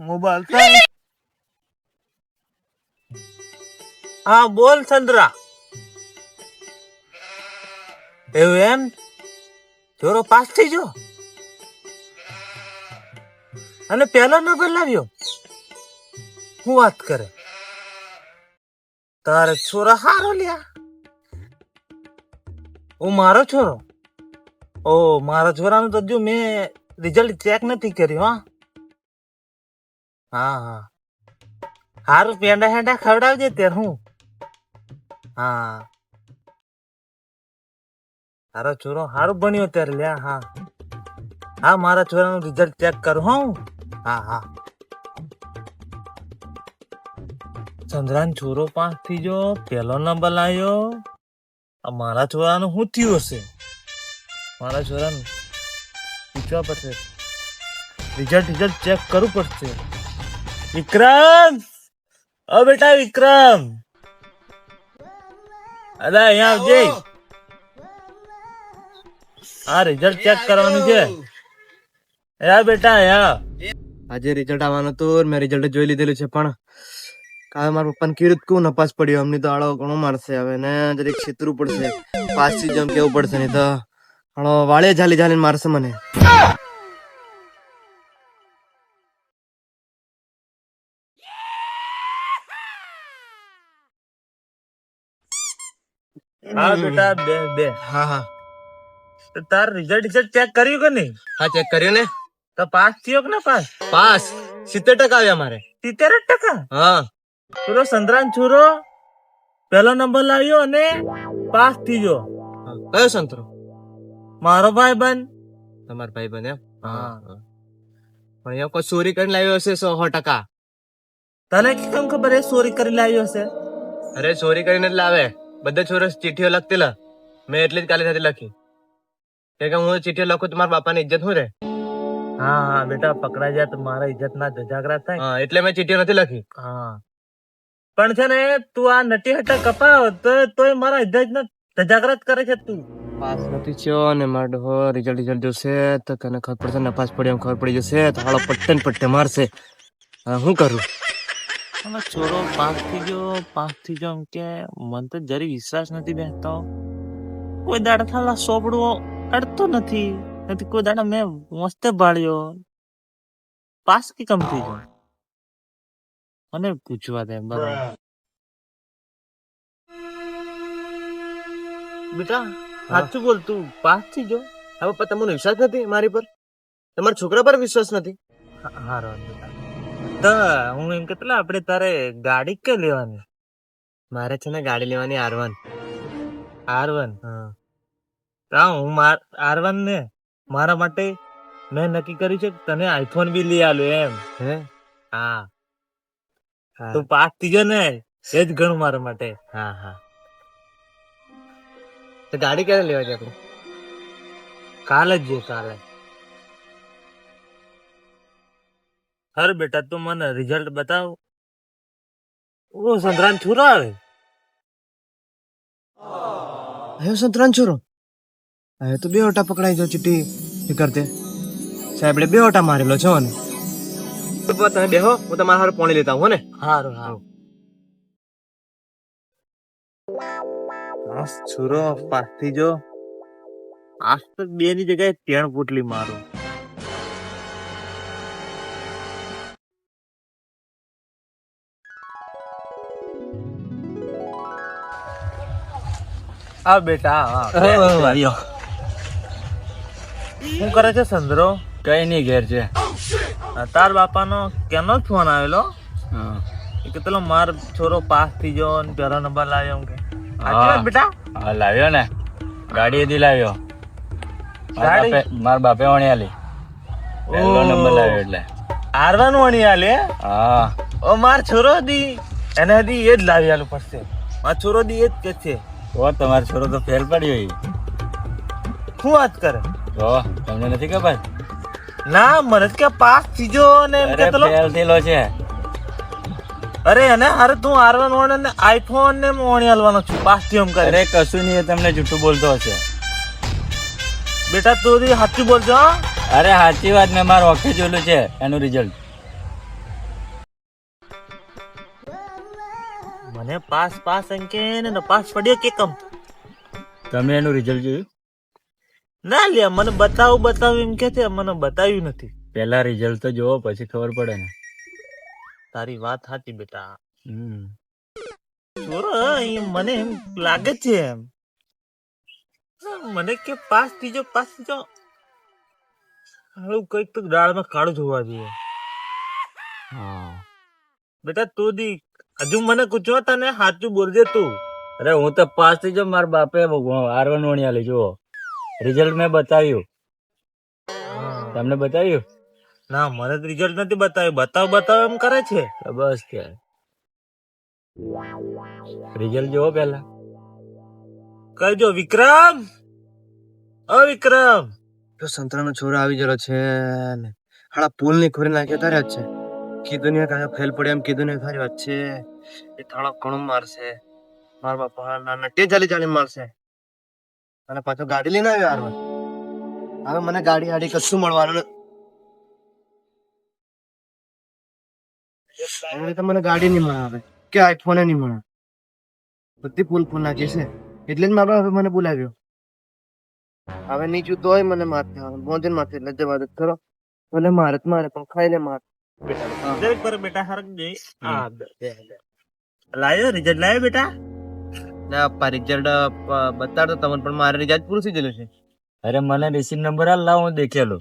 Mobile હા બોલ ચંદ્રા એવું એમ ચોરો પાસ થઈ ગયો અને પેલો નંબર લાવ્યો હું વાત કરે તારે છોરા હારો લ્યા હું મારો છોરો ઓ મારા છોરાનું તો જો મેં રિઝલ્ટ ચેક નથી કર્યું હા હા હારું પેંડા હેંડા ખવડાવજે ત્યારે હું હા તારો છોરો હારું બન્યો ત્યારે લ્યા હા હા મારા છોરાનું રિઝલ્ટ ચેક કરું હું હા હા ચંદ્રાન છોરો પાસ થઈ ગયો પેલો નંબર લાવ્યો મારા છોરાનું શું થયું હશે મારા છોરાનું પૂછવા પડશે રિઝલ્ટ ચેક કરવું પડશે વિક્રમ ઓ બેટા વિક્રમ અરે અહીંયા આવજે આ રિઝલ્ટ ચેક કરવાનું છે યા બેટા યા આજે રિઝલ્ટ આવવાનું હતું મેં રિઝલ્ટ જોઈ લીધેલું છે પણ કાલે મારા પપ્પાને કેવી રીતે કેવું નપાસ પડ્યો અમને તો આળો ઘણો મારશે હવે ને જરીક છેતરવું પડશે પાસ થી જમ કેવું પડશે નહીં તો આળો વાળે ઝાલી ઝાલીને મારશે મને હા બેટા બે બે હા હા તો તાર રિઝલ્ટ ચેક કર્યું કે નહીં હા ચેક કર્યો ને તો પાસ થયો કે ના પાસ પાસ 70% આવ્યા મારે 70%? હા પેલો સંતરાન છોરો પેલો નંબર લાવ્યો અને પાસ થઈ ગયો કયો સંતરો મારો ભાઈ બંધ તમારો ભાઈ બને હા પણ અહીંયા કોઈ ચોરી કરીને લાવ્યો હશે 100%. તને કેમ ખબર એ ચોરી કરી લાવ્યો હશે અરે ચોરી કરીને જ લાવે બધા છોરો ચીઠીઓ લખતેલા મેં એટલી જ કાલે નથી લખી કે હું ચીઠીઓ લખું તો મારા બાપાની ઇજ્જત શું રે હા હા બેટા પકડાઈ જાય તો મારા ઇજ્જત ના ધજાગરા થાય હા એટલે મેં ચીઠીઓ નથી લખી હા પણ છે ને તું આ નટી હટા કપાવ તો તોય મારા ઇજ્જત ના ધજાગરા જ કરે છે તું પાસ નથી થયો અને મારો રિઝલ્ટ જોશે તો તને ખબર પડશે નપાસ પડ્યો ખબર પડી જશે તો હાલો પટ્ટે ને પટ્ટે મારશે શું કરું છોરો પાસ થઈ ગયો એમ કે મને તો જરી વિશ્વાસ નથી બેસતો કોઈ દાડા થાલા સોપડવો અડતો નથી કોઈ દાડા મેં મસ્ત ભાળ્યો પાસ કે કમ થઈ ગયો મને પૂછવા દે બરાબર બેટા સાચું બોલ તું પાસ થઈ ગયો હવે પણ તમને વિશ્વાસ નથી મારી પર તમારા છોકરા પર વિશ્વાસ નથી હારો બેટા તો હું એમ કેટલા આપણે તારે ગાડી કે લેવાની મારે છે ને ગાડી લેવાની R1 હા હું R1 ને મારા માટે મેં નક્કી કર્યું છે કે તને આઈફોન બી લઈ આલું એમ હે હા તું પાસ થઈ ગયો ને એ જ ઘણું મારા માટે હા હા તો ગાડી ક્યારે લેવા છે આપણે કાલે જ કાલે અરે બેટા તું મને રિઝલ્ટ બતાવ ઓ સંતરાન છોરો આવે સંતરાન છોરો હવે તો 2 ઓટા પકડાઈ જાવ ચીટી કરતે સાહેબ 2 ઓટા મારેલો છો ને તમે બેહો હું તમારા હારું પાણી લેતા હું ને હારું છોરો પાસ થઈ જો આજ તો 2 ની જગ્યાએ 3 પોટલી મારું આ બેટા આવ્યો શું કરે છે સંદરો કઈ નહીં ઘેર છે તાર બાપાનો કેનો ફોન આવેલો કે પેલો માર છોરો પાસ થઈ ગયો ને પેલો નંબર લાવ્યો એમ કે બેટા હા લાવ્યો ને ગાડી એથી લાવ્યો મારા બાપે વણી આલી પહેલો નંબર લાવ્યો એટલે R1 વણી આલે હા ઓ માર છોરો દી એને દી એ જ લાવી આલું પડશે માર છોરો દી એ જ કે છે તો તમારો છોરો તો ફેલ પડ્યો શું વાત કરે તો તમને નથી ખબર ના મને કે પાસ થઈ ગયો ને એમ કે પેલો ફેલ થયેલો છે અરે એને હારે તું R1 વણ ને આઈફોન ને વણી આલવાનો છું પાસ થી એમ કરે અરે કશું નહીં એ તમને જૂઠું બોલતો હશે બેટા તું સાચું બોલજો અરે સાચી વાત મેં મારું ઓખે જોયેલું છે એનું રિઝલ્ટ મને પાસ પાસ અંકે ને પાસ પડ્યો કે કમ તમે એનું રિઝલ્ટ જોયું? ના લે મને બતાવું એમ કે છે, મને બતાવ્યું નથી. પહેલા રિઝલ્ટ તો જોવો પછી ખબર પડે ને. તારી વાત સાચી બેટા. હમ. છોરો મને એમ લાગે છે એમ મને કે પાસ થીજો હવે કઈક તો દાળમાં કાળું જોવા જોઈએ. હા. બેટા તું દી હજુ મને પૂછો તને સાચું બોલજે તું. અરે હું તો પાસ થઈ જાઉં. મારા બાપે R1 વણિયાલી જુઓ રિઝલ્ટ મેં બતાવ્યું. તમને બતાવ્યું? ના મને રિઝલ્ટ નથી બતાવ્યું. બતાવ એમ કરે છે. તો બસ કે રિઝલ્ટ જોવો પેલા. કહેજો વિક્રમ, ઓ વિક્રમ. તો સંતરાનો છોરો આવી ગયેલો છે ને હાડા પુલ ની ખોરી નાખી તારે જ છે. કીધું ને કાંઈ ફેલ પડે એમ કીધું ને ખરી વાત છે. એ થાળો ઘણું મારશે મારા બાપા. ના તે ચાલી મારશે અને પાછો ગાડી લઈને આવ્યો હારવા. હવે મને ગાડી હાડી કશું મળવાનું નથી. તો મને ગાડી નહીં મળે હવે કે આઈફોન નહીં મળે. બધી પુલ નાખી છે એટલે જ મારો હવે મને બોલાવ્યો. હવે નીચું તોય મને મારતે મોજન મારતે એટલે જવા દે ખરો. ભલે મારે પણ ખાઈ લે માર બેટા હરક જઈ લાયો રિઝલ્ટ લાયો બેટા. ના પપ્પા રિઝલ્ટ બતાડતો તમને પણ મારે રિઝલ્ટ પૂરું થઈ ગયેલું છે. અરે મને રિસીવ નંબર હાલ લાવો હું દેખેલો.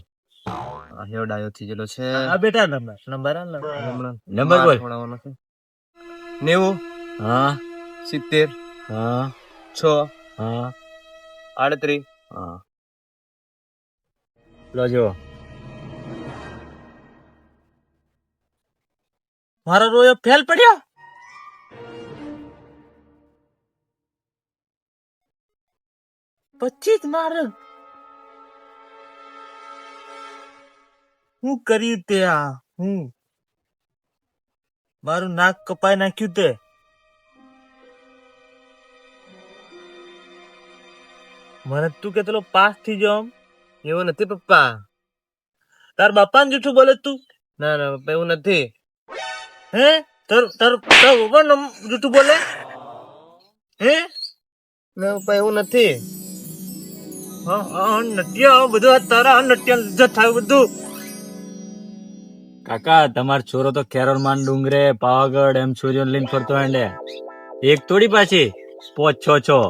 હેવ ડાયો થઈ ગયેલો છે. આ બેટા નંબર નંબર બોલ. 90 હા 70 હા 6 હા 38. હા લો જો. મારો રોયો ફેલ પડ્યો. પછી જ મારે હું કર્યું તે હું મારું નાક કપાઈ નાખ્યું તે. મને તું કેતલો પાસ થઈ જાવ એવું નથી પપ્પા. તાર બાપા ને જૂઠું બોલે તું. ના ના પપ્પા એવું નથી. હે તાર બાપા જૂઠું બોલે હે? ના પપ્પા એવું નથી. નટ્ય બધું તારા નટ્ય લીધે થાય બધું. કાકા તમારો છોરો તો કેરળમાં ડુંગરે પાવાગઢ એમ છોરીઓ લઈને ફરતો હોય. એક થોડી પાછી 5 6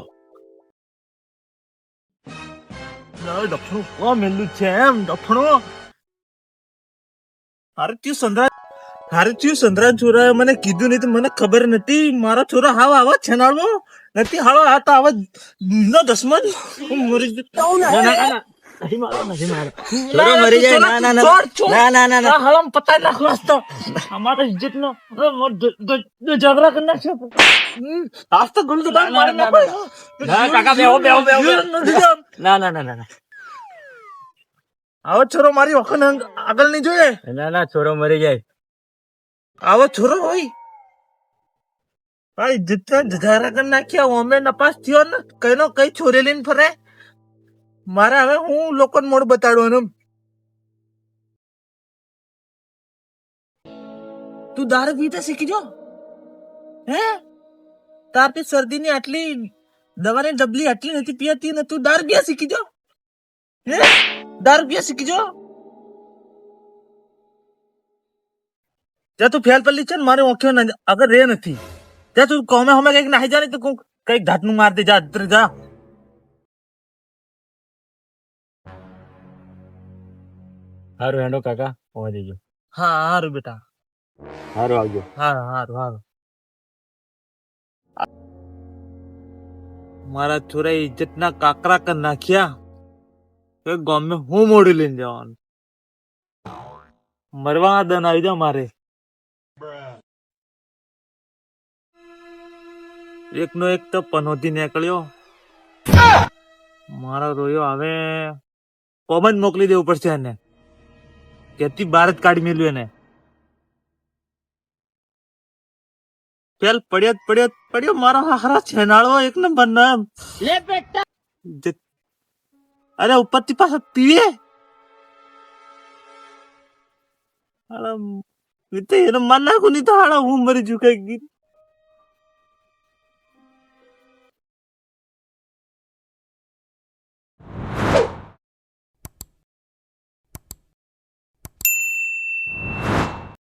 દફણું કોણ મેલું છે એમ દફણું. હારે થયું સંદ્રા છોરા મને કીધું નહીં તો મને ખબર નથી. મારા છોરા હાવ આવા છેનાળવો નથી. હાલો આ તો આવા નો દસમન મરી છોરો મરી જાય. ના ના ના ના ના ના હલમ પતાઈ નાખો તો અમારા ઇજ્જત નો ઝઘડા કરી નાખ્યો. આજ તો ગુલ તો મારી નાખો. ના કાકા બેહો ના ના ના ના આવો છોરો મારી વખત આગળ નહીં જોઈએ. ના ના છોરો મરી જાય. આવો છોરો હોય ભાઈ જીતના ઝઘડા કરી નાખ્યા. અમે નપાસ થયો ને કઈનો કઈ છોરી લઈને ફરે. મારે હવે હું લોકોને મોડ બતાડવાનું. તું દારૂ પીતા શીખી જો હે? તારથી શરદીની આટલી દવાની ડબલી આટલી નથી પીતી ને તું દારૂ પીવા શીખી જો હે? દારૂ પીવા શીખી જો. ત્યાં તું ફેલ પલ્લી છે ને મારે ઓખ્યો અગર રે નથી. ત્યાં તું કોમે હમે કઈક નાહી જા ને તો કઈક ઘાટનું માર દે. જા હારું હેંડો કાકા હોવા દેજો. હા હારું બેટા હારું આવજો. હારું મારા છોરા ઇજ્જત ના કાકરા કર નાખ્યા. તો ગામે હું મોડી લઈને જવાનું. મરવા દન આવી જા મારે. એકનો એક તો પનોતી નીકળ્યો. મારો રોયો હવે કોમન મોકલી દેવું પડશે એને. કેતી ભારત કાઢી મેલ્યું એને. પેલ પડ્યો મારો હારા છેનાળો એક નંબર ના. લે બેટા અરે ઉપરથી પાછા પીવે. એને માર નાખું નહીં તો હાડા હું મરી જુ કઈ ગીત.